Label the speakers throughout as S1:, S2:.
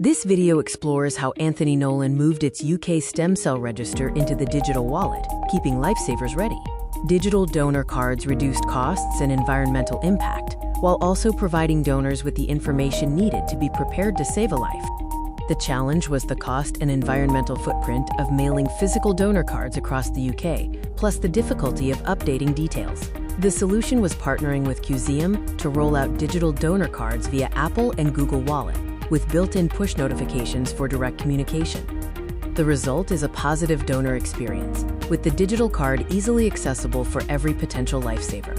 S1: This video explores how Anthony Nolan moved its UK stem cell register into the digital wallet, keeping lifesavers ready. Digital donor cards reduced costs and environmental impact, while also providing donors with the information needed to be prepared to save a life. The challenge was the cost and environmental footprint of mailing physical donor cards across the UK, plus the difficulty of updating details. The solution was partnering with Cuseum to roll out digital donor cards via Apple and Google Wallet, with built-in push notifications for direct communication. The result is a positive donor experience, with the digital card easily accessible for every potential lifesaver.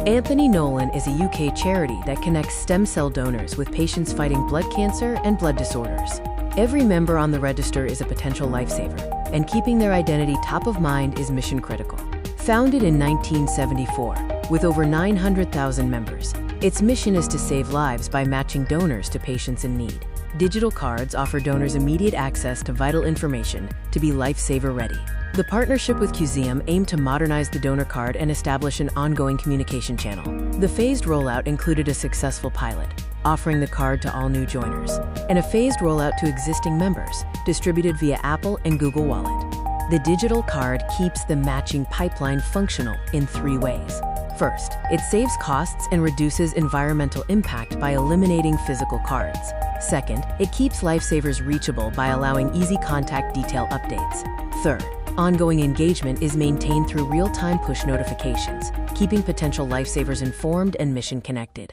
S1: Anthony Nolan is a UK charity that connects stem cell donors with patients fighting blood cancer and blood disorders. Every member on the register is a potential lifesaver, and keeping their identity top of mind is mission critical. Founded in 1974, with over 900,000 members, its mission is to save lives by matching donors to patients in need. Digital cards offer donors immediate access to vital information to be lifesaver ready. The partnership with Cuseum aimed to modernize the donor card and establish an ongoing communication channel. The phased rollout included a successful pilot, offering the card to all new joiners, and a phased rollout to existing members, distributed via Apple and Google Wallet. The digital card keeps the matching pipeline functional in 3 ways. First, it saves costs and reduces environmental impact by eliminating physical cards. Second, it keeps lifesavers reachable by allowing easy contact detail updates. Third, ongoing engagement is maintained through real-time push notifications, keeping potential lifesavers informed and mission connected.